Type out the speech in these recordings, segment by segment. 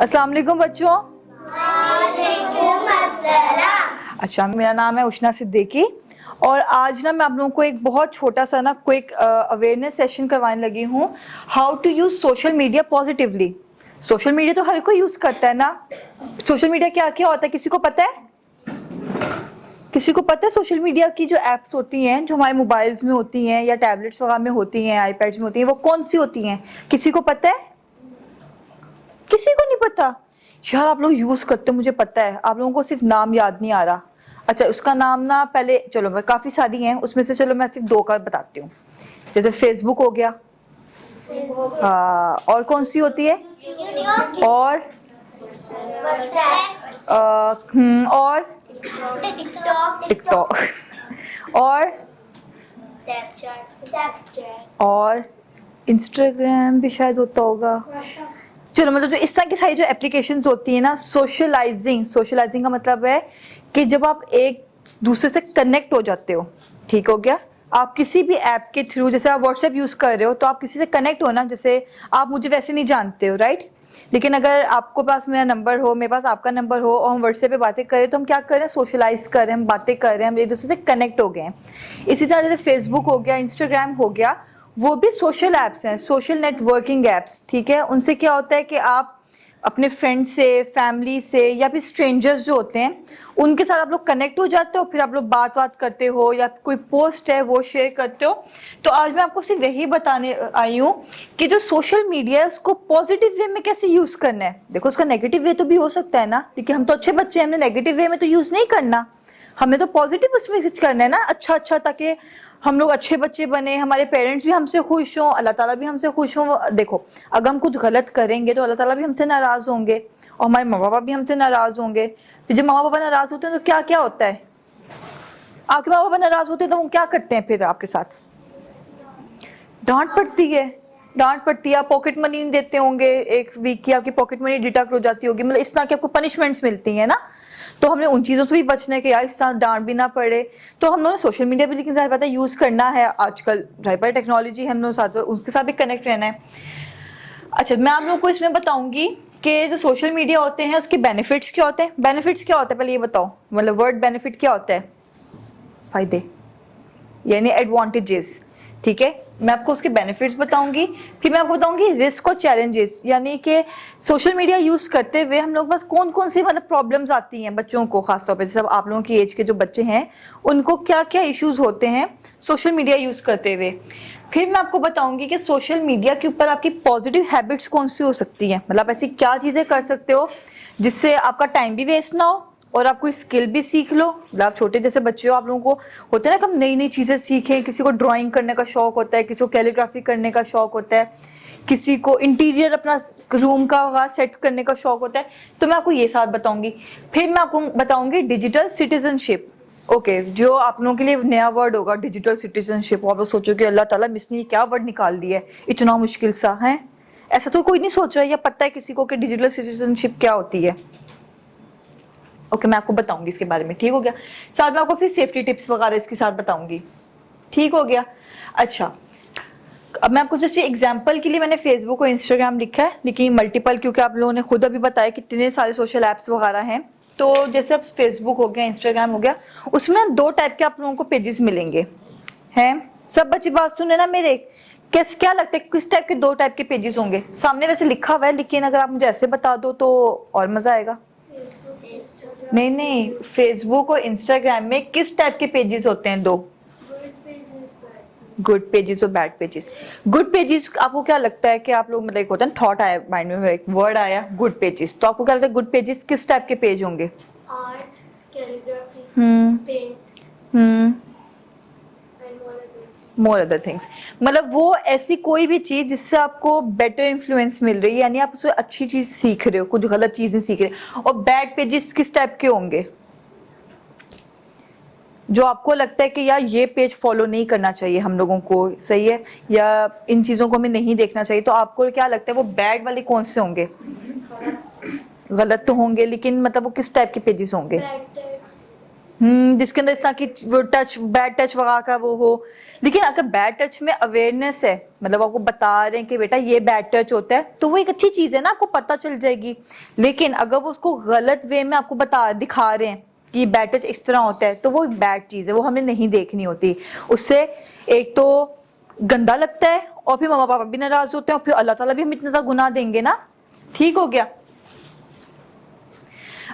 अस्सलाम वालेकुम बच्चों। वालेकुम अस्सलाम। अच्छा, मेरा नाम है उशना सिद्दीकी और आज ना मैं आप लोगों को एक बहुत छोटा सा ना क्विक अवेयरनेस सेशन करवाने लगी हूँ। How to use social media positively. Social media तो हर कोई यूज करता है ना। सोशल मीडिया क्या क्या होता है किसी को पता है? किसी को पता है सोशल मीडिया की जो एप्स होती हैं जो हमारे मोबाइल्स में होती हैं या टैबलेट्स वगैरह में होती हैं, आईपैड्स में होती हैं, वो कौन सी होती हैं? किसी को पता है? किसी को नहीं पता? यार आप लोग यूज करते हो मुझे पता है, आप लोगों को सिर्फ नाम याद नहीं आ रहा। अच्छा, उसका नाम ना पहले चलो मैं काफी सारी हैं उसमें से चलो मैं सिर्फ दो का बताती हूँ। जैसे फेसबुक हो गया, हाँ, और कौन सी होती है? और और टिकटॉक और इंस्टाग्राम भी शायद होता होगा। चलो मतलब जो इस तरह की सारी जो एप्लीकेशंस होती है ना, सोशलाइजिंग का मतलब है कि जब आप एक दूसरे से कनेक्ट हो जाते हो, ठीक हो गया। आप किसी भी ऐप के थ्रू, जैसे आप व्हाट्सएप यूज कर रहे हो तो आप किसी से कनेक्ट हो ना, जैसे आप मुझे वैसे नहीं जानते हो, राइट? लेकिन अगर आपको पास मेरा नंबर हो, मेरे पास आपका नंबर हो और हम व्हाट्सएप पे बातें करें तो हम क्या कर रहे हैं? सोशलाइज कर रहे हैं, हम बातें कर रहे हैं, हम एक दूसरे से कनेक्ट हो गए हैं। इसी तरह जैसे फेसबुक हो गया, इंस्टाग्राम हो गया, वो भी सोशल एप्स हैं, सोशल नेटवर्किंग एप्स, ठीक है। उनसे क्या होता है कि आप अपने फ्रेंड से, फैमिली से या फिर स्ट्रेंजर्स जो होते हैं उनके साथ आप लोग कनेक्ट हो जाते हो, फिर आप लोग बात करते हो या कोई पोस्ट है वो शेयर करते हो। तो आज मैं आपको सिर्फ यही बताने आई हूँ कि जो सोशल मीडिया है उसको पॉजिटिव वे में कैसे यूज करना है। देखो, उसका नेगेटिव वे तो भी हो सकता है ना, लेकिन हम तो अच्छे बच्चे हैं, हमने नेगेटिव वे में तो यूज नहीं करना, हमें तो पॉजिटिव उसमें करना है ना, अच्छा, ताकि हम लोग अच्छे बच्चे बने, हमारे पेरेंट्स भी हमसे खुश हों, अल्लाह ताला भी हमसे खुश हों। देखो, अगर हम कुछ गलत करेंगे तो अल्लाह ताला भी हमसे नाराज होंगे और हमारे माँ बाप भी हमसे नाराज होंगे। फिर जब माँ बाप नाराज होते हैं तो क्या क्या होता है? आपके माँ बाप नाराज होते हैं तो वो क्या करते हैं फिर आपके साथ? डांट पड़ती है, डांट पड़ती है। आप पॉकेट मनी नहीं देते होंगे, एक वीक की आपकी पॉकेट मनी डिडक्ट हो जाती होगी, मतलब इस तरह की आपको पनिशमेंट्स मिलती है ना। तो हमने उन चीज़ों से भी बचना है कि यार इस तरह डांट भी ना पड़े। तो हम लोगों ने सोशल मीडिया भी लेकिन ज़ाहिर बात है यूज़ करना है, आजकल ज़ाहिर बात है टेक्नोलॉजी हम लोग साथ उसके साथ भी कनेक्ट रहना है। अच्छा, मैं आप लोगों को इसमें बताऊंगी कि जो सोशल मीडिया होते हैं उसके बेनिफिट्स क्या होते हैं। बेनिफिट्स क्या होता है पहले ये बताओ, मतलब वर्ड बेनिफिट क्या होता है? फायदे यानी एडवांटेजेस, ठीक है। मैं आपको उसके बेनिफिट्स बताऊंगी, फिर मैं आपको बताऊंगी रिस्क और चैलेंजेस, यानी कि सोशल मीडिया यूज करते हुए हम लोग बस कौन कौन सी मतलब प्रॉब्लम्स आती हैं बच्चों को, खासतौर पे जैसे आप लोगों की एज के जो बच्चे हैं उनको क्या क्या इश्यूज होते हैं सोशल मीडिया यूज करते हुए। फिर मैं आपको बताऊंगी कि सोशल मीडिया के ऊपर आपकी पॉजिटिव हैबिट्स कौन सी हो सकती हैं, मतलब ऐसी क्या चीजें कर सकते हो जिससे आपका टाइम भी वेस्ट ना हो और आप कोई स्किल भी सीख लो। मतलब आप छोटे जैसे बच्चे हो, आप लोगों को होता है ना कि हम नई नई चीजें सीखें। किसी को ड्राइंग करने का शौक होता है, किसी को कैलीग्राफी करने का शौक होता है, किसी को इंटीरियर अपना रूम का सेट करने का शौक होता है। तो मैं आपको ये साथ बताऊंगी। फिर मैं आपको बताऊंगी डिजिटल सिटीजनशिप। ओके, जो आप लोगों के लिए नया वर्ड होगा डिजिटल सिटीजनशिप। आप लोग सोचोगे अल्लाह ताला मिसने क्या वर्ड निकाल दिया है इतना मुश्किल सा है। ऐसा तो कोई नहीं सोच रहा या पता है किसी को कि डिजिटल सिटीजनशिप क्या होती है। ओके, मैं आपको बताऊंगी इसके बारे में, ठीक हो गया। साथ में आपको फिर सेफ्टी टिप्स वगैरह इसके साथ बताऊंगी, ठीक हो गया। अच्छा, अब मैं आपको जस्ट एग्जांपल के लिए मैंने फेसबुक और इंस्टाग्राम लिखा है, लेकिन मल्टीपल क्योंकि आप लोगों ने खुद अभी बताया कि कितने सारे सोशल एप्स वगैरह हैं। तो जैसे अब फेसबुक हो गया, इंस्टाग्राम हो गया, उसमें दो टाइप के आप लोगों को पेजेस मिलेंगे हैं। सब बच्चे बात सुने ना मेरे, क्या लगता है किस टाइप के दो टाइप के पेजेस होंगे? सामने वैसे लिखा हुआ है, लेकिन अगर आप मुझे ऐसे बता दो तो और मजा आएगा। नहीं नहीं, फेसबुक और इंस्टाग्राम में किस टाइप के पेजेस होते हैं? दो, गुड पेजेस और बैड पेजेस। गुड पेजेस आपको क्या लगता है कि आप लोग मतलब एक होता है थॉट आया माइंड में, एक वर्ड आया गुड पेजेस, तो आपको क्या लगता है गुड पेजेस किस टाइप के पेज होंगे? Art, calligraphy, paint hmm and more other things, मतलब वो ऐसी कोई भी चीज जिससे आपको बेटर इन्फ्लुएंस मिल रही है, यानी आप उससे अच्छी चीज सीख रहे हो, कुछ गलत चीजें सीख रहे हो। और बैड पेजेस किस टाइप के होंगे? जो आपको लगता है कि यार ये पेज फॉलो नहीं करना चाहिए हम लोगों को, सही है, या इन चीजों को हमें नहीं देखना चाहिए, तो आपको क्या लगता है वो बैड वाले कौन से होंगे? गलत तो होंगे, लेकिन मतलब वो किस टाइप के पेजेस होंगे? जिसके अंदर इस तरह की वो टच, बैड टच वगैरह का वो हो। लेकिन अगर बैड टच में अवेयरनेस है, मतलब आपको बता रहे हैं कि बेटा ये बैड टच होता है, तो वो एक अच्छी चीज है ना, आपको पता चल जाएगी। लेकिन अगर वो उसको गलत वे में आपको दिखा रहे हैं कि बैड टच इस तरह होता है, तो वो बैड चीज है, वो हमें नहीं देखनी होती। उससे एक तो गंदा लगता है, और फिर मम्मा पापा भी नाराज होते हैं, और फिर अल्लाह ताला भी हमें इतना ज्यादा गुनाह देंगे ना। ठीक हो गया।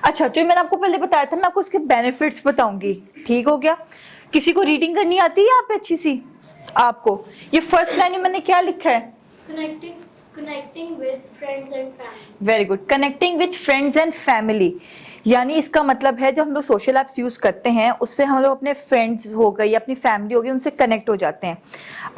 अच्छा, जो मैंने आपको पहले बताया था, मैं आपको इसके बेनिफिट्स बताऊंगी। ठीक हो गया। किसी को रीडिंग करनी आती है यहाँ पे अच्छी सी? आपको ये फर्स्ट लाइन में मैंने क्या लिखा है? Connecting with friends and family. Very good. Connecting with friends and family, यानी इसका मतलब है जो हम लोग सोशल ऐप्स यूज करते हैं, उससे हम लोग अपने फ्रेंड्स हो गए या अपनी फैमिली हो गई, उनसे कनेक्ट हो जाते हैं।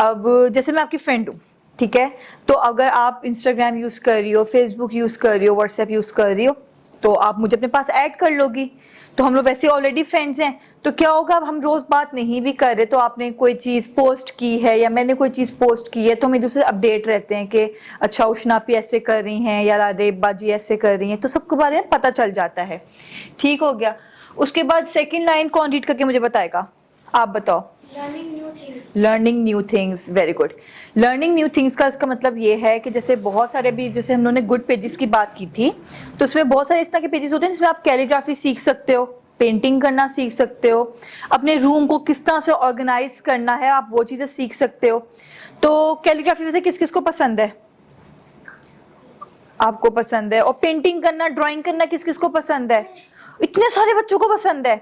अब जैसे मैं आपकी फ्रेंड हूँ, ठीक है, तो अगर आप इंस्टाग्राम यूज कर रही हो, फेसबुक यूज कर रही हो, व्हाट्सएप यूज कर रही हो, तो आप मुझे अपने पास ऐड कर लोगी, तो हम लोग वैसे ऑलरेडी फ्रेंड्स हैं। तो क्या होगा, अब हम रोज बात नहीं भी कर रहे, तो आपने कोई चीज पोस्ट की है या मैंने कोई चीज पोस्ट की है, तो हम एक दूसरे अपडेट रहते हैं कि अच्छा उष्णा आप ऐसे कर रही हैं या रेबा जी ऐसे कर रही हैं, तो सबके बारे में पता चल जाता है। ठीक हो गया। उसके बाद सेकेंड लाइन कौन रीड करके मुझे बताएगा? आप बताओ। Learning new things. Learning new things, very good. Learning new things का इसका मतलब ये है कि जैसे बहुत सारे भी, जैसे हम लोगों ने गुड पेजेस की बात की थी, तो उसमें बहुत सारे इस तरह के पेजेस होते हैं जिसमें आप कैलीग्राफी सीख सकते हो, पेंटिंग करना सीख सकते हो, अपने रूम को किस तरह से ऑर्गेनाइज करना है आप वो चीजें सीख सकते हो। तो कैलीग्राफी वैसे किस किस को पसंद है? आपको पसंद है। और पेंटिंग करना, ड्राइंग करना किस किस को पसंद है? इतने सारे बच्चों को पसंद है।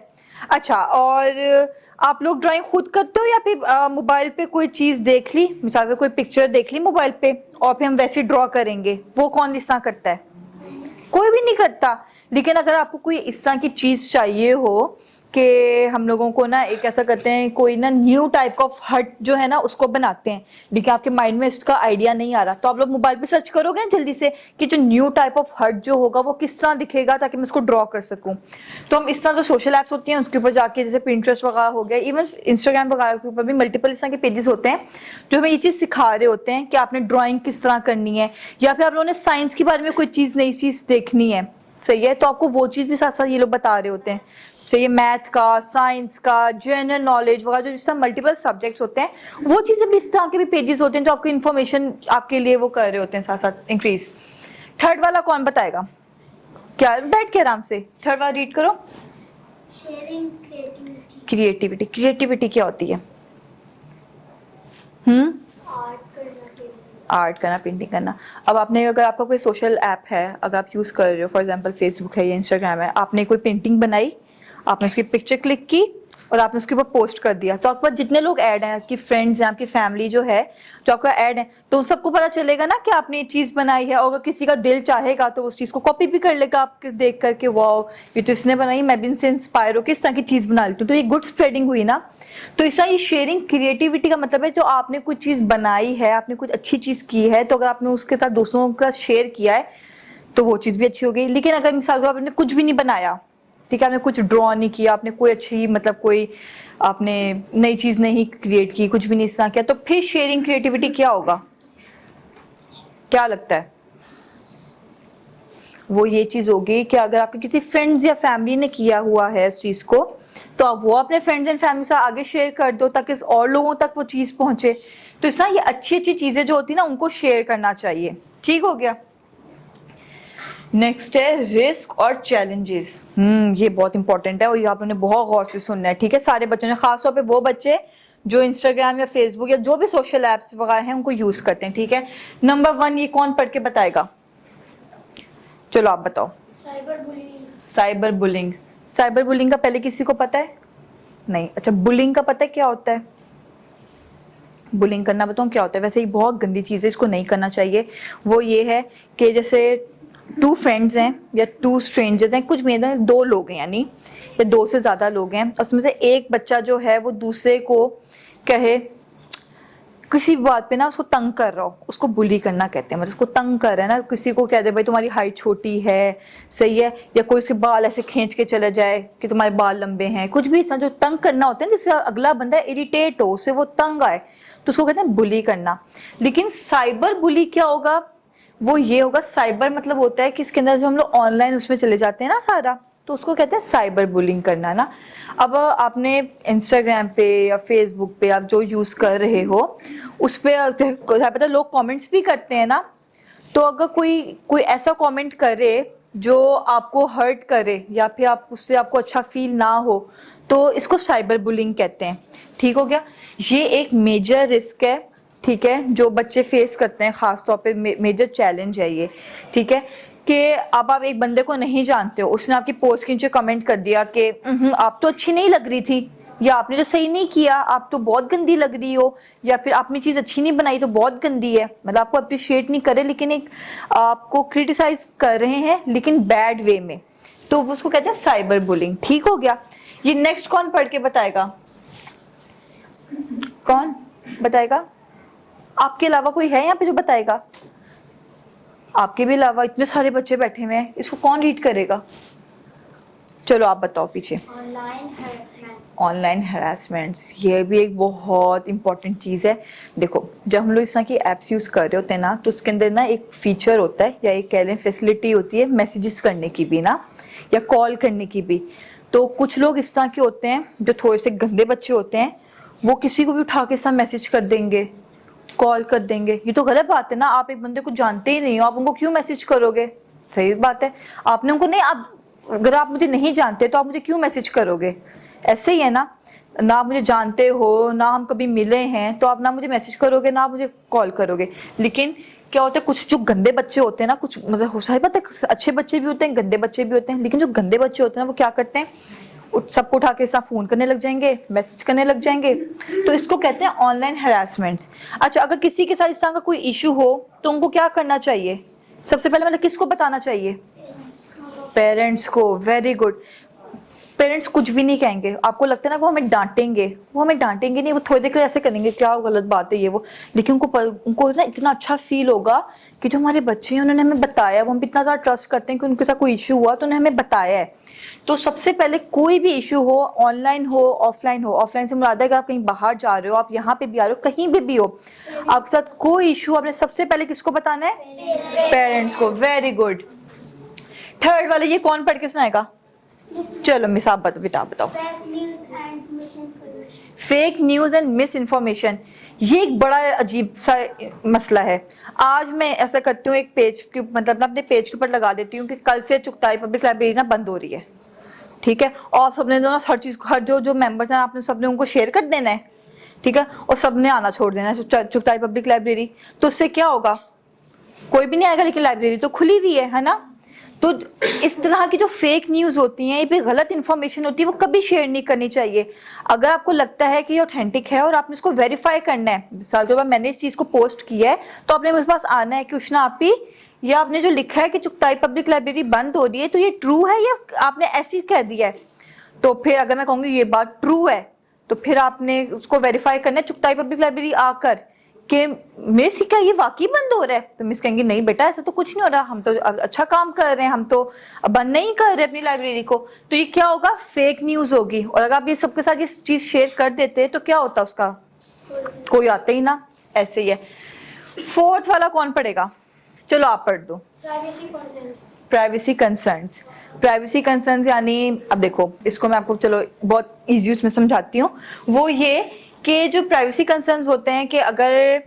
अच्छा, और आप लोग ड्राइंग खुद करते हो या फिर मोबाइल पे कोई चीज देख ली, मिसाल पे कोई पिक्चर देख ली मोबाइल पे, और फिर हम वैसे ड्रॉ करेंगे, वो कौन इस तरह करता है? कोई भी नहीं करता। लेकिन अगर आपको कोई इस तरह की चीज चाहिए हो कि हम लोगों को ना एक ऐसा करते हैं, कोई ना न्यू टाइप ऑफ हट जो है ना उसको बनाते हैं, लेकिन आपके माइंड में इसका आइडिया नहीं आ रहा, तो आप लोग मोबाइल पे सर्च करोगे जल्दी से कि जो न्यू टाइप ऑफ हट जो होगा वो किस तरह दिखेगा, ताकि मैं उसको ड्रॉ कर सकूं। तो हम इस तरह जो सोशल एप्स होती हैं उसके ऊपर जाके, जैसे पिंटरेस्ट वगैरह हो गया, इवन इंस्टाग्राम वगैरह के ऊपर भी मल्टीपल इस तरह के पेजेस होते हैं जो हमें ये चीज सिखा रहे होते हैं कि आपने ड्रॉइंग किस तरह करनी है, या फिर आप लोगों ने साइंस के बारे में कोई चीज, नई चीज देखनी है, सही है, तो आपको वो चीज भी साथ साथ ये लोग बता रहे होते हैं। सही है, मैथ का, साइंस का, जनरल नॉलेज वगैरह, जो जिस मल्टीपल सब्जेक्ट्स होते हैं, वो चीजें भी इस तरह के भी पेजेस होते हैं जो आपको इन्फॉर्मेशन आपके लिए वो कर रहे होते हैं साथ साथ इंक्रीज। थर्ड वाला कौन बताएगा? क्या, बैठ के आराम से थर्ड वाला रीड करो। Sharing creativity. क्रिएटिविटी, क्रिएटिविटी क्या होती है? Art करना, painting. आर्ट करना, पेंटिंग करना। अब आपने, अगर आपका कोई सोशल ऐप है, अगर आप यूज कर रहे हो, फॉर एग्जांपल फेसबुक है या इंस्टाग्राम है, आपने कोई पेंटिंग बनाई, आपने उसकी पिक्चर क्लिक की और आपने उसके ऊपर पोस्ट कर दिया, तो आपके पास जितने लोग ऐड हैं, आपकी फ्रेंड्स हैं, आपकी फैमिली जो है, जो आपका ऐड है, तो उन सबको पता चलेगा ना कि आपने ये चीज बनाई है। और अगर किसी का दिल चाहेगा तो उस चीज को कॉपी भी कर लेगा आप देख करके, वाओ ये तो इसने बनाई, मैं भी इनसे इंस्पायर हो किस तरह की चीज बना लेती हूँ, तो ये गुड स्प्रेडिंग हुई ना। तो इसका ये शेयरिंग क्रिएटिविटी का मतलब है, जो आपने कुछ चीज बनाई है, आपने कुछ अच्छी चीज की है, तो अगर आपने उसके साथ दूसरों का शेयर किया है तो वो चीज भी अच्छी हो गई। लेकिन अगर मिसाल आपने कुछ भी नहीं बनाया, ठीक है, आपने कुछ ड्रॉ नहीं किया, आपने कोई अच्छी, मतलब कोई आपने नई चीज नहीं क्रिएट की, कुछ भी नहीं इस तरह किया, तो फिर शेयरिंग क्रिएटिविटी क्या होगा? क्या लगता है? वो ये चीज होगी कि अगर आपके किसी फ्रेंड्स या फैमिली ने किया हुआ है इस चीज को, तो आप वो अपने फ्रेंड्स एंड फैमिली से आगे शेयर कर दो ताकि और लोगों तक वो चीज पहुंचे। तो इस तरह ये अच्छी अच्छी चीजें जो होती है ना, उनको शेयर करना चाहिए। ठीक हो गया। नेक्स्ट है रिस्क और चैलेंजेस। ये बहुत इंपॉर्टेंट है और ये आपने बहुत गौर से सुनना है, ठीक है, सारे बच्चों ने, खासतौर पे वो बच्चे जो इंस्टाग्राम या फेसबुक या जो भी सोशल एप्स वगैरह हैं उनको यूज करते हैं, ठीक है। नंबर 1 ये कौन पढ़ के बताएगा? चलो आप बताओ। Cyber bullying. Cyber bullying. Cyber bullying का पहले किसी को पता है? नहीं। अच्छा, बुलिंग का पता है क्या होता है? बुलिंग करना बताऊं क्या होता है? वैसे ही बहुत गंदी चीज है, इसको नहीं करना चाहिए। वो ये है कि जैसे 2 फ्रेंड्स हैं या 2 स्ट्रेंजर्स हैं, कुछ मेरे 2 लोग हैं, यानी या 2 से ज्यादा लोग हैं, उसमें से एक बच्चा जो है वो दूसरे को कहे, किसी बात पे ना उसको तंग कर रहा हो, उसको बुली करना कहते हैं, मतलब उसको तंग कर रहा है ना, किसी को कह दे भाई तुम्हारी हाइट छोटी है, सही है, या कोई उसके बाल ऐसे खींच के चले जाए कि तुम्हारे बाल लंबे हैं, कुछ भी ऐसा जो तंग करना होता है, जिससे अगला बंदा इरिटेट हो, उससे वो तंग आए, तो उसको कहते हैं बुली करना। लेकिन साइबर बुली क्या होगा? वो ये होगा, साइबर मतलब होता है कि इसके अंदर जो हम लोग ऑनलाइन उसमें चले जाते हैं ना सारा, तो तो उसको कहते हैं साइबर बुलिंग करना ना। अब आपने इंस्टाग्राम पे या फेसबुक पे आप जो यूज कर रहे हो उस पे पता लोग कमेंट्स भी करते हैं ना, तो अगर कोई कोई ऐसा कमेंट करे जो आपको हर्ट करे या फिर आप उससे आपको अच्छा फील ना हो, तो इसको साइबर बुलिंग कहते हैं। ठीक हो गया। ये एक मेजर रिस्क है, ठीक है, जो बच्चे फेस करते हैं, खास तौर पे मेजर चैलेंज है ये। ठीक है कि अब आप एक बंदे को नहीं जानते हो, उसने आपकी पोस्ट के नीचे कमेंट कर दिया कि आप तो अच्छी नहीं लग रही थी, या आपने जो सही नहीं किया, आप तो बहुत गंदी लग रही हो, या फिर आपने चीज अच्छी नहीं बनाई तो बहुत गंदी है, मतलब आपको अप्रिशिएट नहीं करे लेकिन एक आपको क्रिटिसाइज कर रहे हैं लेकिन बैड वे में, तो उसको कहते हैं साइबर बुलिंग। ठीक हो गया। ये नेक्स्ट कौन पढ़ के बताएगा? कौन बताएगा? आपके अलावा कोई है यहाँ पे जो बताएगा? आपके भी अलावा इतने सारे बच्चे बैठे हुए हैं, इसको कौन रीड करेगा? चलो आप बताओ पीछे। Online harassment. ऑनलाइन हरासमेंट्स, ये भी एक बहुत इंपॉर्टेंट चीज़ है। देखो जब हम लोग इस तरह की ऐप्स यूज़ कर रहे होते हैं ना, तो उसके अंदर ना एक फीचर होता है या एक कह लें फैसिलिटी होती है मैसेजेस करने की भी ना, या कॉल करने की भी। तो कुछ लोग इस तरह के होते हैं जो थोड़े से गंदे बच्चे होते हैं, वो किसी को भी उठा के साथ मैसेज कर देंगे, कॉल कर देंगे। ये तो गलत बात है ना, आप एक बंदे को जानते ही नहीं हो, आप उनको क्यों मैसेज करोगे? सही बात है, आपने उनको नहीं, आप अगर आप मुझे नहीं जानते तो आप मुझे क्यों मैसेज करोगे? ऐसे ही है ना, ना आप मुझे जानते हो, ना हम कभी मिले हैं, तो आप ना मुझे मैसेज करोगे ना आप मुझे कॉल करोगे। लेकिन क्या होता है, कुछ जो गंदे बच्चे होते हैं ना, कुछ मतलब हो सही बात है, अच्छे बच्चे भी होते हैं, गंदे बच्चे भी होते हैं, लेकिन जो गंदे बच्चे होते हैं वो क्या करते हैं, सबको उठा के साथ फोन करने लग जाएंगे, मैसेज करने लग जाएंगे। तो इसको कहते हैं ऑनलाइन हरासमेंट्स। अच्छा, अगर किसी के साथ इस तरह का कोई इशू हो तो उनको क्या करना चाहिए? सबसे पहले मतलब किसको बताना चाहिए? पेरेंट्स को। Very good. पेरेंट्स कुछ भी नहीं कहेंगे, आपको लगता है ना वो हमें डांटेंगे, वो हमें डांटेंगे नहीं, वो थोड़ी देर के लिए ऐसे करेंगे क्या गलत बात है ये वो, लेकिन उनको ना इतना अच्छा फील होगा कि जो हमारे बच्चे हैं उन्होंने हमें बताया, वो हम इतना ज़्यादा ट्रस्ट करते हैं कि उनके साथ कोई इशू हुआ तो उन्होंने हमें बताया है। तो सबसे पहले कोई भी इशू हो, ऑनलाइन हो ऑफलाइन हो, ऑफलाइन से मुराद है कि आप कहीं बाहर जा रहे हो, आप यहाँ पे भी आ रहे हो, कहीं भी हो, आपके साथ कोई इशू, आपने सबसे पहले किसको बताना है? पेरेंट्स को। Very good. थर्ड वाले ये कौन पढ़ के सुनाएगा? चलो मिस आप बताओ। Fake news and misinformation. Fake news and miss information, ये एक बड़ा अजीब सा मसला है। आज मैं ऐसा करती हूँ, एक पेज के मतलब ना अपने पेज के ऊपर लगा देती हूँ कि कल से चुगताई पब्लिक लाइब्रेरी ना बंद हो रही है। ठीक है, और सबने जो ना हर चीज, हर जो मेंबर्स हैं आपने सबने उनको शेयर कर देना है। ठीक है, और सबने आना छोड़ देना है चुगताई पब्लिक लाइब्रेरी। तो उससे क्या होगा? कोई भी नहीं आएगा, लेकिन लाइब्रेरी तो खुली हुई है ना। तो इस तरह की जो फेक न्यूज होती हैं, ये भी गलत इन्फॉर्मेशन होती है, वो कभी शेयर नहीं करनी चाहिए। अगर आपको लगता है कि ये ऑथेंटिक है और आपने इसको वेरीफाई करना है, मिसाल के बाद मैंने इस चीज को पोस्ट किया है तो आपने मेरे पास आना है कि उष्णा आपी, या आपने जो लिखा है कि चुगताई पब्लिक लाइब्रेरी बंद हो रही है, तो ये ट्रू है या आपने ऐसे ही कह दिया है? तो फिर अगर मैं कहूँगी ये बात ट्रू है, तो फिर आपने उसको वेरीफाई करना है चुगताई पब्लिक लाइब्रेरी आकर कि मिस क्या ये वाकई बंद हो रहा है? तो मिस कहेंगे नहीं बेटा ऐसा तो कुछ नहीं हो रहा, हम तो अच्छा काम कर रहे हैं, हम तो बंद नहीं कर रहे अपनी लाइब्रेरी को। तो ये क्या होगा? फेक न्यूज होगी। और अगर आप ये सबके साथ ये चीज शेयर कर देते तो क्या होता उसका? कोई आता ही ना। ऐसे ही है। फोर्थ वाला कौन पढ़ेगा? चलो आप पढ़ दो। Privacy concerns. Privacy concerns. Privacy concerns यानी, अब देखो इसको मैं आपको चलो बहुत इजी उसमें समझाती हूँ। वो ये कि जो प्राइवेसी कंसर्न्स होते हैं कि अगर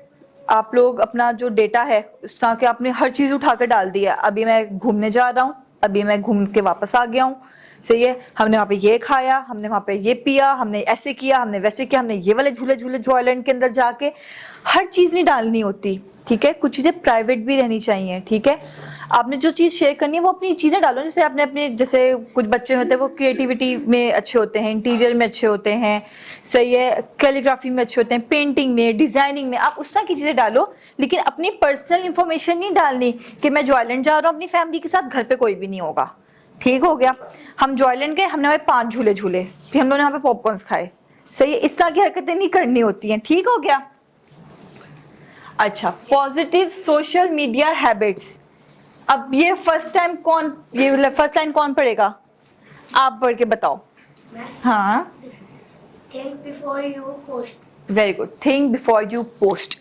आप लोग अपना जो डेटा है उस तरह के आपने हर चीज उठा कर डाल दी है, अभी मैं घूमने जा रहा हूँ, अभी मैं घूम के वापस आ गया हूँ, सही है, हमने वहाँ पे ये खाया, हमने वहाँ पे ये पिया, हमने ऐसे किया, हमने वैसे किया, हमने ये वाले झूले झूले जॉयलैंड के अंदर जाके, हर चीज नहीं डालनी होती। ठीक है, कुछ चीजें प्राइवेट भी रहनी चाहिए। ठीक है, आपने जो चीज शेयर करनी है वो अपनी चीजें डालो, जैसे आपने अपने, जैसे कुछ बच्चे होते हैं वो क्रिएटिविटी में अच्छे होते हैं, इंटीरियर में अच्छे होते हैं, सही है, कैलीग्राफी में अच्छे होते हैं, पेंटिंग में, डिजाइनिंग में, आप उस तरह की चीजें डालो, लेकिन अपनी पर्सनल इंफॉर्मेशन नहीं डालनी कि मैं जॉयलैंड जा रहा हूँ अपनी फैमिली के साथ, घर पे कोई भी नहीं होगा। ठीक हो गया, हम जॉयलैंड गए, हमने वहाँ 5 झूले झूले, फिर हम लोगों ने यहाँ पे पॉपकॉर्न्स खाए, सही है, इस तरह की हरकतें नहीं करनी होती हैं। ठीक हो गया। अच्छा, पॉजिटिव सोशल मीडिया हैबिट्स। अब ये फर्स्ट टाइम कौन, ये फर्स्ट लाइन कौन पढ़ेगा? आप पढ़ के बताओ। हाँ, Think before you post. Very good. Think before you post.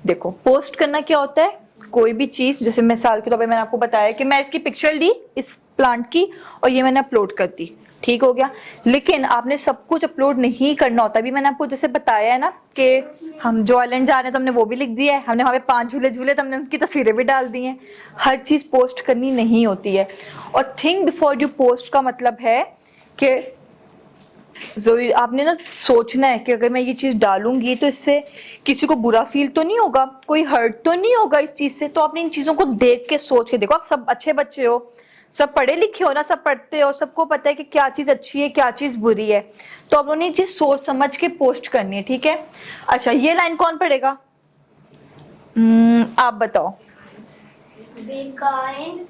देखो पोस्ट करना क्या होता है? कोई भी चीज, जैसे मिसाल के तौर पे मैंने आपको बताया कि मैं इसकी पिक्चर ली, इस प्लांट की और ये मैंने अपलोड कर दी, ठीक हो गया। लेकिन आपने सब कुछ अपलोड नहीं करना होता। अभी मैंने आपको जैसे बताया है ना कि हम जो आइलैंड जा रहे हैं तो हमने वो भी लिख दिया है, हमने वहाँ पे 5 झूले झूले तो हमने उनकी तस्वीरें भी डाल दी हैं। हर चीज़ पोस्ट करनी नहीं होती है। और थिंक बिफोर यू पोस्ट का मतलब है कि जरूरी आपने ना सोचना है कि अगर मैं ये चीज़ डालूंगी तो इससे किसी को बुरा फील तो नहीं होगा, कोई हर्ट तो नहीं होगा इस चीज़ से। तो आपने इन चीज़ों को देख के सोच के देखो। आप सब अच्छे बच्चे हो, सब पढ़े लिखे हो ना, सब पढ़ते हो, सबको पता है कि क्या चीज़ अच्छी है क्या चीज़ बुरी है। तो आप लोगों ने ये चीज़ सोच समझ के पोस्ट करनी है, ठीक है। अच्छा, ये लाइन कौन पढ़ेगा? आप बताओ। Be kind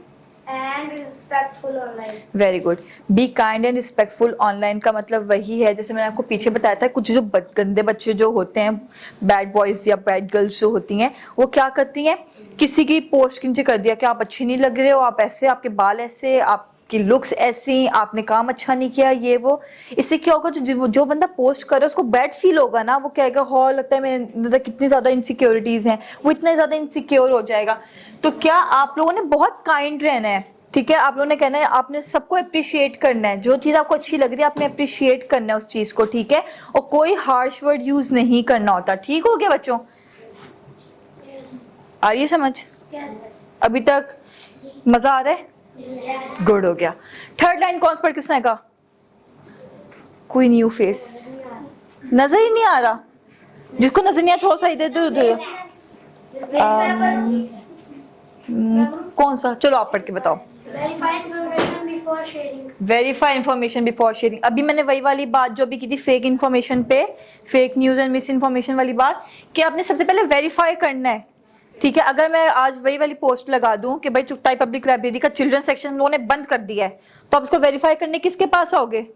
and respectful online. Very good. Be kind and respectful online का मतलब वही है जैसे मैंने आपको पीछे बताया था, कुछ जो गंदे बच्चे जो होते हैं, बैड बॉयज या बैड गर्ल्स जो होती हैं, वो क्या करती हैं, किसी की पोस्ट नीचे कर दिया कि आप अच्छे नहीं लग रहे हो, आप ऐसे, आपके बाल ऐसे, आपकी लुक्स ऐसी, आपने काम अच्छा नहीं किया, ये वो। इससे क्या होगा, जो बंदा पोस्ट करे उसको बैड फील होगा ना, वो कहेगा हाँ लगता है मेरे अंदर कितनी ज्यादा इनसिक्योरिटीज हैं, वो इतना ज्यादा इनसिक्योर हो जाएगा। तो क्या आप लोगों ने बहुत काइंड रहना है, ठीक है। आप लोगों ने कहना है, आपने सबको अप्रिशिएट करना है, जो चीज आपको अच्छी लग रही है आपने अप्रिशिएट करना है उस चीज को, ठीक है। और कोई हार्श वर्ड यूज नहीं करना होता, ठीक हो गया बच्चों? Yes. आ रही है समझ Yes. अभी तक? मजा आ रहा है? Yes. गुड हो गया। थर्ड लाइन कौन पढ़ किसने कहा? कोई न्यू फेस नजर ही नहीं आ रहा? जिसको नजर नहीं आता थोड़ा सा इधर उधर। कौन सा? चलो आप पढ़ के बताओ। Verify information before sharing. Verify information before sharing. अभी मैंने वही वाली बात जो अभी की थी फेक इन्फॉर्मेशन पे, fake news and miss information वाली बात, कि आपने सबसे पहले वेरीफाई करना है, ठीक है। अगर मैं आज वही वाली पोस्ट लगा दूं कि भाई चुगताई पब्लिक लाइब्रेरी का चिल्ड्रन सेक्शन लोगों ने बंद कर दिया है, तो आप उसको वेरीफाई करने किसके पास आओगे?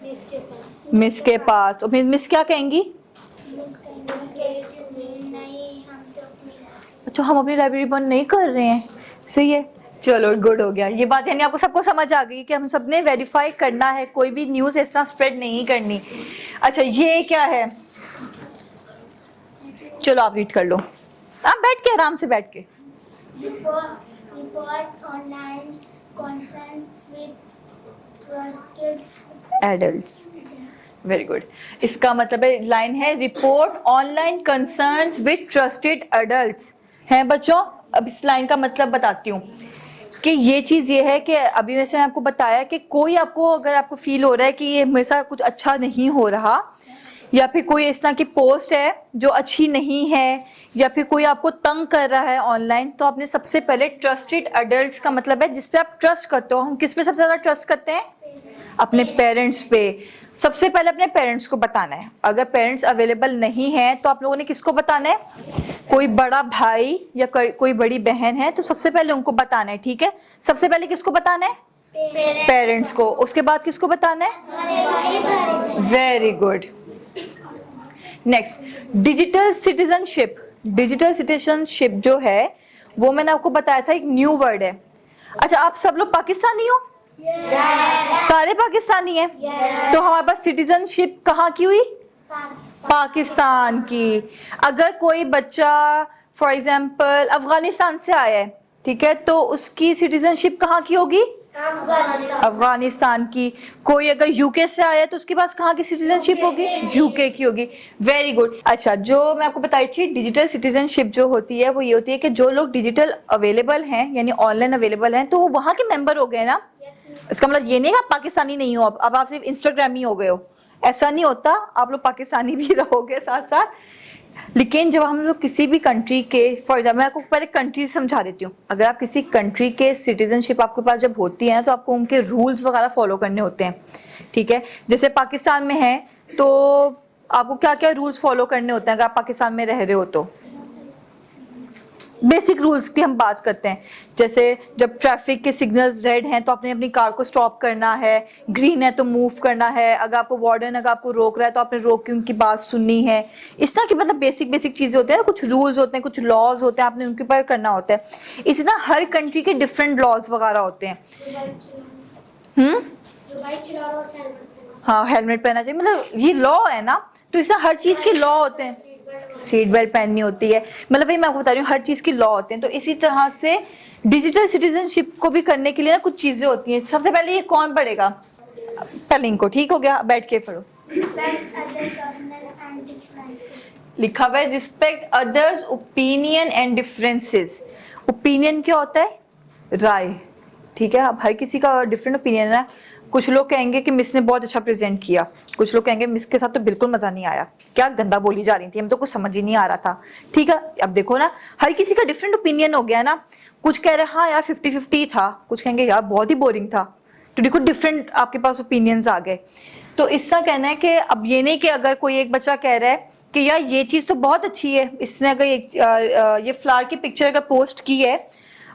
Miss के पास. मिस के पास। और मिस क्या कहेंगी? Miss नहीं, हम तो अपनी. अच्छा, हम अपनी लाइब्रेरी बंद नहीं कर रहे हैं, सही है, चलो गुड हो गया। ये बात यानी आपको सबको समझ आ गई कि हम सबने वेरीफाई करना है, कोई भी न्यूज़ ऐसा स्प्रेड नहीं करनी। अच्छा, ये क्या है? चलो आप रीड कर लो, आप बैठ के, आराम से बैठ के। Report online conference with trusted adults, very good. इसका मतलब है, लाइन है, report online concerns with trusted adults हैं बच्चों। अब इस लाइन का मतलब बताती हूँ कि ये चीज़ ये है कि अभी वैसे मैं आपको बताया कि कोई आपको, अगर आपको फील हो रहा है कि ये मेरे साथ कुछ अच्छा नहीं हो रहा, या फिर कोई इस तरह की पोस्ट है जो अच्छी नहीं है, या फिर कोई आपको तंग कर रहा है ऑनलाइन, तो आपने सबसे पहले ट्रस्टेड एडल्ट्स का मतलब है जिस पे आप ट्रस्ट करते हो। हम किस पे सबसे ज्यादा ट्रस्ट करते हैं? अपने पेरेंट्स पे। सबसे पहले अपने पेरेंट्स को बताना है। अगर पेरेंट्स अवेलेबल नहीं है तो आप लोगों ने किसको बताना है? कोई बड़ा भाई या कोई बड़ी बहन है तो सबसे पहले उनको बताना है, ठीक है। सबसे पहले किसको बताना है? पेरेंट्स को। उसके बाद किसको बताना है? Very good. Next, digital citizenship. Digital citizenship जो है वो मैंने आपको बताया था एक न्यू वर्ड है। अच्छा, आप सब लोग पाकिस्तानी हो? सारे पाकिस्तानी हैं? तो हमारे पास सिटीजनशिप कहाँ की हुई? पाकिस्तान की। अगर कोई बच्चा फॉर एग्जांपल अफगानिस्तान से आया है, ठीक है, तो उसकी सिटीजनशिप कहाँ की होगी? अफगानिस्तान की। कोई अगर यूके से आया है तो उसके पास कहाँ की सिटीजनशिप होगी? यूके की होगी। Very good. अच्छा, जो मैं आपको बताई थी डिजिटल सिटीजनशिप जो होती है वो ये होती है कि जो लोग डिजिटल अवेलेबल हैं यानी ऑनलाइन अवेलेबल हैं तो वो वहाँ के मेंबर हो गए ना। इसका मतलब ये नहीं कि आप पाकिस्तानी नहीं हो, अब आप सिर्फ इंस्टाग्रामी हो गए हो, ऐसा नहीं होता। आप लोग पाकिस्तानी भी रहोगे साथ साथ। लेकिन जब हम लोग किसी भी कंट्री के, फॉर एग्जाम्पल मैं आपको पहले कंट्री समझा देती हूँ। अगर आप किसी कंट्री के सिटीजनशिप आपके पास जब होती है तो आपको उनके रूल्स वगैरह फॉलो करने होते हैं, ठीक है। जैसे पाकिस्तान में है तो आपको क्या क्या रूल्स फॉलो करने होते हैं अगर आप पाकिस्तान में रह रहे हो तो? बेसिक रूल्स की हम बात करते हैं। जैसे जब ट्रैफिक के सिग्नल्स रेड हैं तो आपने अपनी कार को स्टॉप करना है, ग्रीन है तो मूव करना है, अगर आपको वार्डन अगर आपको रोक रहा है तो आपने रोक के उनकी बात सुननी है। इस तरह की मतलब बेसिक चीजें होती हैं ना, कुछ रूल्स होते हैं, कुछ लॉज होते हैं, आपने उनके ऊपर करना होता है। इसी तरह हर कंट्री के डिफरेंट लॉज वगैरह होते हैं। हाँ, हेलमेट पहनना चाहिए, मतलब ये लॉ है ना, तो इसमें हर चीज के लॉ होते हैं। सीट बेल्ट पहननी होती है, मतलब वही मैं आपको बता रही हूँ, हर चीज की लॉ होते हैं। तो इसी तरह से डिजिटल सिटीजनशिप को भी करने के लिए ना कुछ चीजें होती हैं। सबसे पहले ये कौन पढ़ेगा? पहले इनको, ठीक हो गया, बैठ के पढ़ो। लिखा हुआ है respect others opinion and differences. Opinion क्या होता है? राय, ठीक है। अब हर किसी का डिफरेंट ओपिनियन है। कुछ लोग कहेंगे कि मिस ने बहुत अच्छा प्रेजेंट किया, कुछ लोग कहेंगे मिस के साथ तो बिल्कुल मजा नहीं आया, क्या गंदा बोली जा रही थी, हम तो कुछ समझ ही नहीं आ रहा था, ठीक है। अब देखो ना, हर किसी का डिफरेंट ओपिनियन हो गया ना। कुछ कह रहे हाँ यार 50-50 था, कुछ कहेंगे यार बहुत ही बोरिंग था। तो देखो डिफरेंट आपके पास ओपिनियंस आ गए। तो इसका कहना है कि अब ये नहीं कि अगर कोई एक बच्चा कह रहा है कि यार ये चीज तो बहुत अच्छी है, इसने अगर ये फ्लावर की पिक्चर अगर पोस्ट की है,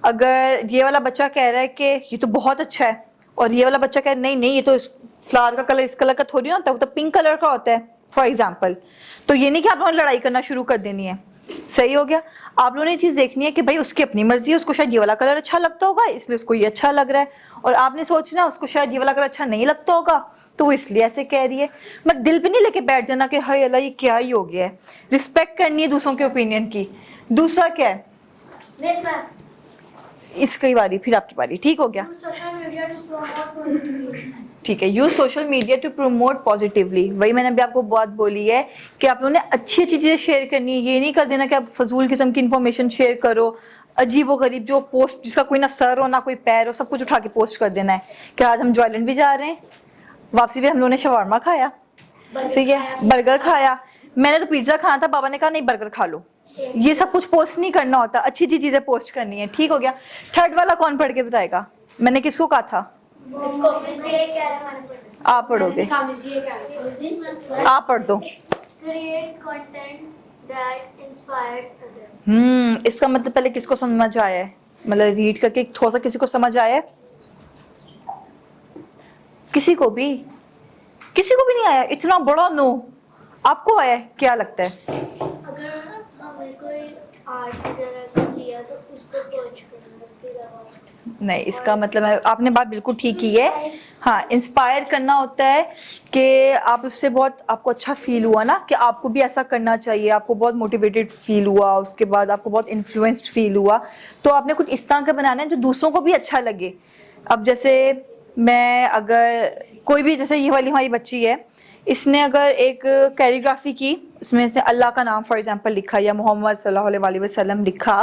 अगर ये वाला बच्चा कह रहा है कि ये तो बहुत अच्छा है, और ये वाला बच्चा कह रहा है नहीं नहीं ये तो इस फ्लावर का कलर इस कलर का थोड़ी ना होता है, वो तो पिंक कलर का होता है फॉर एग्जाम्पल। तो ये नहीं कि आप लोगों ने लड़ाई करना शुरू कर देनी है। सही हो गया। आप लोगों ने ये चीज देखनी है कि भाई उसकी अपनी मर्जी है, उसको शायद ये वाला कलर अच्छा लगता होगा इसलिए उसको ये अच्छा लग रहा है, और आपने सोचना उसको शायद ये वाला कलर अच्छा नहीं लगता होगा तो वो इसलिए ऐसे कह रही है। मत दिल पे नहीं लेके बैठ जाना कि हाय अल्लाह ये क्या ही हो गया है। रिस्पेक्ट करनी है दूसरों के ओपिनियन की। दूसरा क्या है? इसकी बारी, फिर आपकी बारी, ठीक हो गया। ठीक है, use social media to promote positively. वही मैंने अभी आपको बहुत बोली है कि आप लोगों ने अच्छी अच्छी चीजें शेयर करनी है। ये नहीं कर देना कि आप फजूल किस्म की इंफॉर्मेशन शेयर करो, अजीब व गरीब जो पोस्ट जिसका कोई ना सर हो ना कोई पैर हो, सब कुछ उठा के पोस्ट कर देना है कि आज हम जॉयलैंड भी जा रहे हैं, वापसी भी हम लोगों ने शवारमा खाया, ठीक है, बर्गर खाया। मैंने तो पिज्जा खाया था, पापा ने कहा नहीं बर्गर खा लो। ये सब कुछ पोस्ट नहीं करना होता, अच्छी अच्छी चीजें पोस्ट करनी है, ठीक हो गया। थर्ड वाला कौन पढ़ के बताएगा? मैंने किसको कहा था? आप पढ़ोगे, आप पढ़ दो। Create content that inspires others. इसका मतलब पहले किसको समझ आया है? मतलब रीड करके थोड़ा सा किसी को समझ आया है? किसी को भी नहीं आया? इतना बड़ा नो आपको आया है? क्या लगता है? अगर हमें कोई आर्ट वगैरह किया तो उसको पोस्ट करना, उसके अलावा नहीं, इसका मतलब है आपने बात बिल्कुल ठीक की है। हाँ, इंस्पायर करना होता है कि आप उससे बहुत आपको अच्छा फील हुआ ना कि आपको भी ऐसा करना चाहिए, आपको बहुत मोटिवेटेड फील हुआ, उसके बाद आपको बहुत इन्फ्लुएंस्ड फील हुआ, तो आपने कुछ इस तरह का बनाना है जो दूसरों को भी अच्छा लगे। अब जैसे मैं अगर कोई भी, जैसे ये वाली हमारी बच्ची है, इसने अगर एक कैलीग्राफी की, उसमें से अल्लाह का नाम फॉर एग्जांपल लिखा या मोहम्मद सल्लल्लाहु अलैहि वसल्लम लिखा,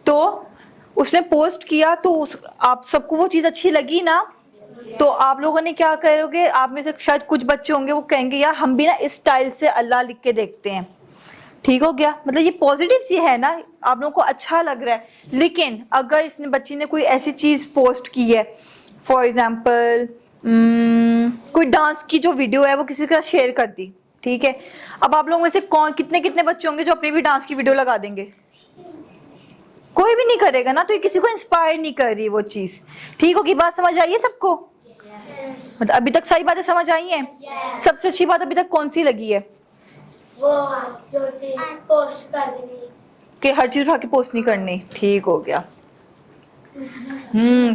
तो उसने पोस्ट किया, तो आप सबको वो चीज़ अच्छी लगी ना, तो आप लोगों ने क्या करोगे? आप में से शायद कुछ बच्चे होंगे वो कहेंगे यार हम भी ना इस स्टाइल से अल्लाह लिख के देखते हैं, ठीक हो गया। मतलब ये पॉजिटिव चीज है ना, आप लोगों को अच्छा लग रहा है। लेकिन अगर इसने बच्ची ने कोई ऐसी चीज पोस्ट की है, फॉर एग्जाम्पल कोई डांस की जो वीडियो है वो किसी के साथ शेयर कर दी, ठीक है। अब आप लोगों में से कौन कितने कितने बच्चे होंगे जो अपनी भी डांस की वीडियो लगा देंगे? कोई भी नहीं करेगा ना, तो ये किसी को इंस्पायर नहीं कर रही वो चीज, ठीक होगी। बात समझ आई है सबको? मतलब अभी तक सारी बातें समझ आई हैं? सबसे अच्छी बात अभी तक कौन सी लगी है? वो जो पोस्ट कर देनी कि हर चीज उठा के पोस्ट नहीं करनी, ठीक हो गया।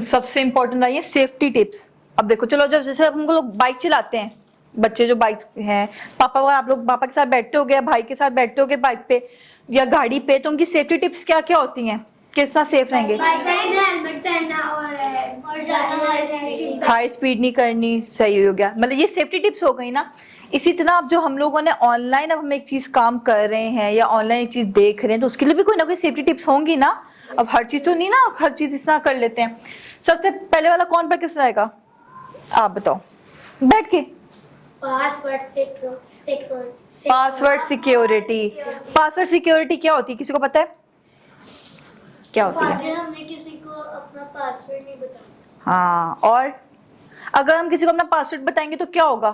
सबसे इंपॉर्टेंट आई है सेफ्टी टिप्स। अब देखो, चलो जब जैसे हम लोग बाइक चलाते हैं, बच्चे जो बाइक हैं, पापा और आप लोग पापा के साथ बैठते हो गए, भाई के साथ बैठते हो गए बाइक पे या गाड़ी पे, तो उनकी सेफ्टी टिप्स क्या क्या होती हैं? किस तरह सेफ रहेंगे? हेलमेट पहनना और ज्यादा हाई स्पीड नहीं करनी, सही हो गया। मतलब ये सेफ्टी टिप्स हो गई ना। इसी तरह अब जो हम लोगों ने ऑनलाइन, अब हम एक चीज काम कर रहे हैं या ऑनलाइन एक चीज देख रहे हैं, तो उसके लिए भी कोई ना कोई सेफ्टी टिप्स होंगी ना। अब हर चीज तो नहीं ना, हर चीज इस तरह कर लेते हैं। सबसे पहले वाला कौन पर किस रहेगा? आप बताओ बैठ के। Password security. पासवर्ड सिक्योरिटी क्या होती है, किसी को पता है क्या होती है? हमने किसी को अपना पासवर्ड नहीं बताया, हाँ, और अगर हम किसी को अपना पासवर्ड बताएंगे तो क्या होगा?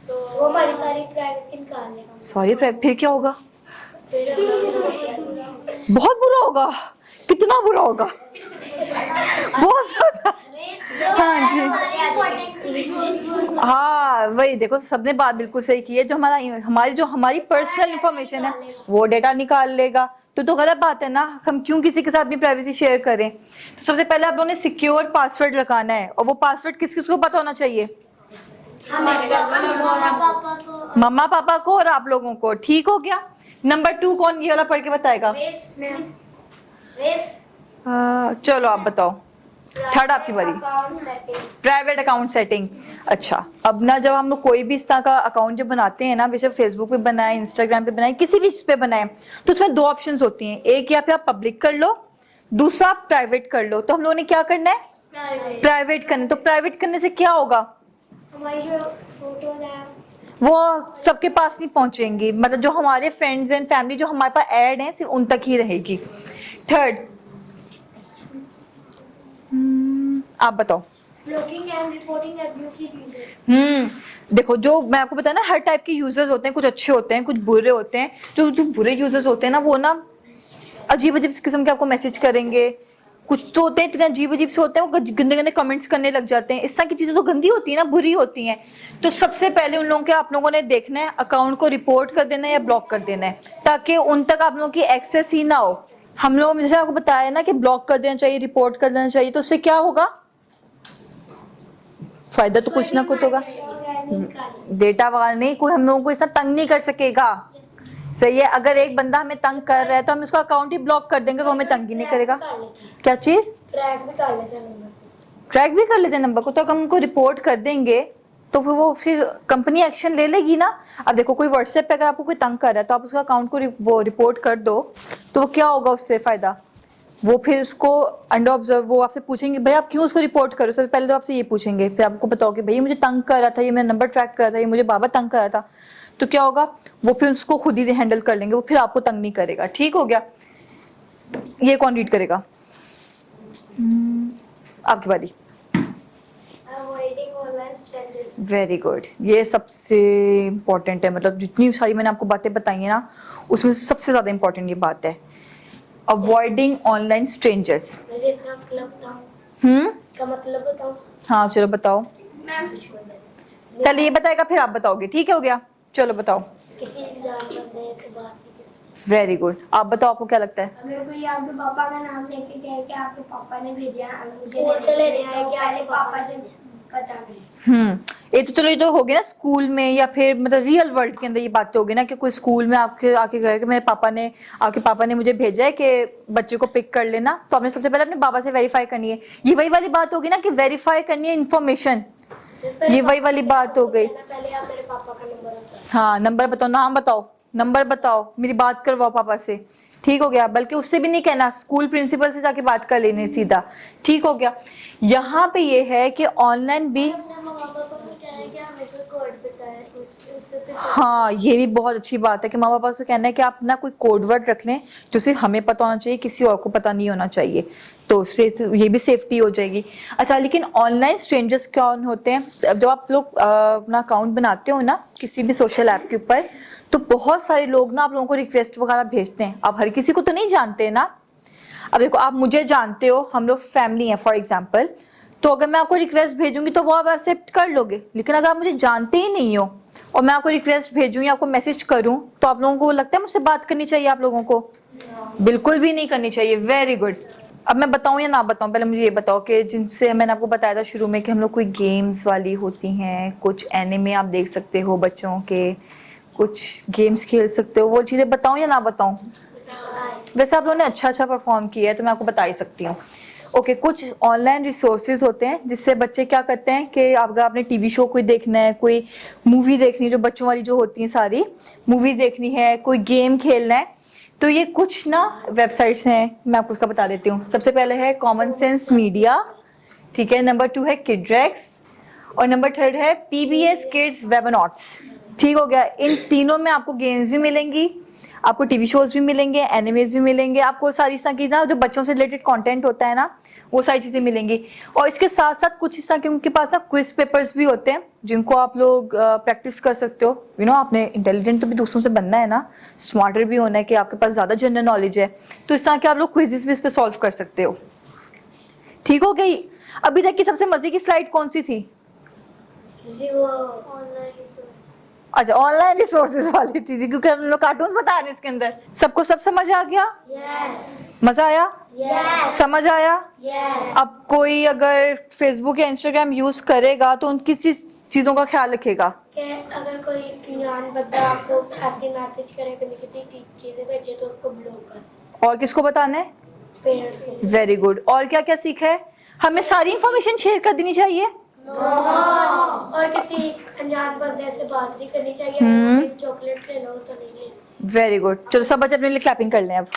तो वो हमारी सारी प्राइवेसी निकाल लेगा। सॉरी, फिर क्या होगा? फिर बहुत बुरा होगा। कितना बुरा होगा? बहुत ज्यादा। हाँ जी, हाँ वही देखो, सबने बात बिल्कुल सही की है। जो हमारी पर्सनल इंफॉर्मेशन है वो डेटा निकाल लेगा, तो गलत बात है ना। हम क्यों किसी के साथ अपनी प्राइवेसी शेयर करें? तो सबसे पहले आप लोगों ने सिक्योर पासवर्ड लगाना है, और वो पासवर्ड किस किस को पता होना चाहिए? मम्मा पापा को मम्मा पापा को और आप लोगों को, ठीक हो गया। नंबर 2 कौन, ये वाला पढ़ के बताएगा? चलो आप बताओ, थर्ड आपकी बारी। Private account setting. अच्छा, अब ना जब हम लोग कोई भी इस तरह का अकाउंट जब बनाते हैं ना, बेशक फेसबुक पे बनाए, इंस्टाग्राम पे बनाए, किसी भी इस पे बनाए, तो उसमें दो ऑप्शंस होती हैं, एक या फिर आप पब्लिक कर लो, दूसरा आप प्राइवेट कर लो। तो हम लोगों ने क्या करना है? प्राइवेट करना है। तो प्राइवेट करने से क्या होगा? हमारी जो फोटोज हैं वो सबके पास नहीं पहुंचेंगी, मतलब जो हमारे फ्रेंड्स एंड फैमिली जो हमारे पास ऐड हैं सिर्फ उन तक ही रहेगी। थर्ड, आप बताओ। Blocking and reporting abusive users. देखो, जो मैं आपको बताया ना, हर टाइप के यूजर्स होते हैं, कुछ अच्छे होते हैं, कुछ बुरे होते हैं। जो जो बुरे यूजर्स होते हैं ना, वो ना अजीब अजीब किस्म के आपको मैसेज करेंगे। कुछ तो होते हैं इतने अजीब अजीब से होते हैं, वो गंदे गंदे कमेंट्स करने लग जाते हैं। इस तरह की चीजें तो गंदी होती है ना, बुरी होती हैं। तो सबसे पहले उन लोगों के आप लोगों ने देखना है, अकाउंट को रिपोर्ट कर देना है या ब्लॉक कर देना है, ताकि उन तक आप लोगों की एक्सेस ही ना हो। हम लोग जैसे आपको बताया ना कि ब्लॉक कर देना चाहिए, रिपोर्ट कर देना चाहिए, तो उससे क्या होगा? फायदा तो कुछ ना कुछ होगा। डेटा वगैरह नहीं, कोई हम लोगों को इतना तंग नहीं कर सकेगा। सही है, अगर एक बंदा हमें तंग कर रहा है तो हम उसका अकाउंट ही ब्लॉक कर देंगे, तो हमें तंग ही नहीं करेगा। क्या चीज? ट्रैक भी कर लेते हैं नंबर। ट्रैक भी कर लेते हैं नंबर को, तो हम उनको रिपोर्ट कर देंगे तो फिर कंपनी एक्शन ले लेगी ना। अब देखो, कोई व्हाट्सएप पे अगर आपको कोई तंग कर रहा है तो आप उसका अकाउंट को वो रिपोर्ट कर दो, तो वो क्या होगा उससे फायदा? वो फिर उसको अंडर ऑब्जर्व, वो आपसे पूछेंगे भाई आप क्यों उसको रिपोर्ट करो। सबसे पहले तो आपसे ये पूछेंगे, फिर आपको बताओ कि भाई मुझे तंग कर रहा था, ये मेरा नंबर ट्रैक कर रहा था, ये मुझे बाबा तंग कर रहा था। तो क्या होगा? वो फिर उसको खुद ही हैंडल कर लेंगे, वो फिर आपको तंग नहीं करेगा। ठीक हो गया? ये कौन रीड करेगा? आपकी बारी। Avoiding online strangers. Very good, ये सबसे इंपॉर्टेंट है। मतलब जितनी सारी मैंने आपको बातें बताई है ना, उसमें सबसे ज्यादा इंपॉर्टेंट ये बात है, अवॉइडिंग ऑनलाइन स्ट्रेंजर्स। मुझे इसका मतलब बताओ। का मतलब बताओ। हाँ चलो बताओ। मैम पहले ये बताएगा फिर आप बताओगे, ठीक है? हो गया, चलो बताओ। किसी इंसान बंदे से बात नहीं करनी। वेरी गुड, आप बताओ, आपको क्या लगता है? अगर कोई आपके पापा का नाम लेके कहे कि आपके पापा ने भेजा है, मुझे लेने आए कि आपके पापा से पता नहीं। ये तो चलो, ये तो हो गया ना स्कूल में, या फिर मतलब रियल वर्ल्ड के अंदर ये बातें हो गई ना, कि कोई स्कूल में आपके आके कहे कि मेरे पापा ने, आपके पापा ने मुझे भेजा है कि बच्चे को पिक कर लेना, तो आपने सबसे पहले अपने बाबा से वेरीफाई करनी है। ये वही वाली बात होगी ना कि वेरीफाई करनी है इन्फॉर्मेशन, ये वही वाली बात हो गई। पहले आप मेरे पापा का नंबर बताओ। हाँ, नंबर बताओ, नाम बताओ, नंबर बताओ, मेरी बात करवाओ पापा से। ठीक हो गया? बल्कि उससे भी नहीं कहना, स्कूल प्रिंसिपल से जाके बात कर लेनी सीधा। ठीक हो गया? यहाँ पे ये है कि ऑनलाइन भी, हाँ ये भी बहुत अच्छी बात है कि माँ बापा से कहना है कि आप ना कोई कोड वर्ड रख लें जो सिर्फ हमें पता होना चाहिए, किसी और को पता नहीं होना चाहिए, तो उससे ये भी सेफ्टी हो जाएगी। अच्छा, लेकिन ऑनलाइन स्ट्रेंजर्स कौन होते हैं? अब जब आप लोग अपना अकाउंट बनाते हो ना किसी भी सोशल ऐप के ऊपर, तो बहुत सारे लोग ना आप लोगों को रिक्वेस्ट वगैरह भेजते हैं। आप हर किसी को तो नहीं जानते ना। अब देखो, आप मुझे जानते हो, हम लोग फैमिली हैं फॉर एग्जाम्पल, तो अगर मैं आपको रिक्वेस्ट भेजूंगी तो वो आप एक्सेप्ट कर लोगे। लेकिन अगर आप मुझे जानते ही नहीं हो और मैं आपको रिक्वेस्ट भेजूं या आपको मैसेज करूं, तो आप लोगों को लगता है मुझसे बात करनी चाहिए? आप लोगों को बिल्कुल भी नहीं करनी चाहिए। Very good. अब मैं बताऊं या ना बताऊं? पहले मुझे ये बताओ कि जिनसे मैंने आपको बताया था शुरू में कि हम लोग कोई गेम्स वाली होती हैं, कुछ एनिमे आप देख सकते हो बच्चों के, कुछ गेम्स खेल सकते हो, वो चीजें बताऊं या ना बताऊं? वैसे आप लोगों ने अच्छा परफॉर्म किया है तो मैं आपको बता ही सकती हूँ। ओके, कुछ ऑनलाइन रिसोर्सेज होते हैं जिससे बच्चे क्या करते हैं कि अगर आपने टीवी शो कोई देखना है, कोई मूवी देखनी है, जो बच्चों वाली जो होती हैं सारी मूवी देखनी है, कोई गेम खेलना है, तो ये कुछ ना वेबसाइट्स हैं, मैं आपको उसका बता देती हूँ। सबसे पहले है कॉमन सेंस मीडिया, ठीक है, नंबर 2 है किड्रेक्स, और नंबर 3 है PBS किड्स वेबनॉट्स। ठीक हो गया? इन तीनों में आपको गेम्स भी मिलेंगी, आपको टीवी शोज भी मिलेंगे, एनिमेज भी मिलेंगे, आपको सारी इस तरह की ना जो बच्चों से रिलेटेड कंटेंट होता है ना, वो सारी चीजें मिलेंगी। और इसके साथ साथ कुछ इस तरह के उनके पास ना क्विज पेपर्स भी होते हैं जिनको आप लोग प्रैक्टिस कर सकते हो। आपने इंटेलिजेंट तो भी दूसरों से बनना है ना, स्मार्टर भी होना है कि आपके पास ज्यादा जनरल नॉलेज है, तो इस तरह के आप लोग क्विजेस भी इस पे सॉल्व कर सकते हो। ठीक हो गई? अभी तक की सबसे मजे की स्लाइड कौन सी थी? जी वो ऑनलाइन रिसोर्स। अच्छा, ऑनलाइन रिसोर्सेज वाली थी, क्योंकि हम लोग कार्टून्स बता रहे हैं इसके अंदर। सबको सब समझ आ गया? यस। मजा आया? यस। समझ आया? यस। अब कोई अगर फेसबुक या इंस्टाग्राम यूज करेगा तो उन किस चीजों का ख्याल रखेगा? कि अगर कोई अनजान बंदा आपको ऐसे मैसेज करे किसी चीजें भेजे तो उसको ब्लॉक कर। और किसको बताना है? पेरेंट्स को। Very good. और क्या क्या सीखा है? हमें सारी इंफॉर्मेशन शेयर कर देनी चाहिए। और किसी अनजान बंदे से बात नहीं करनी चाहिए। चॉकलेट ले लो तो नहीं लेनी चाहिए। Very good. चलो सब बच्चे अपने लिए क्लैपिंग कर लें अब।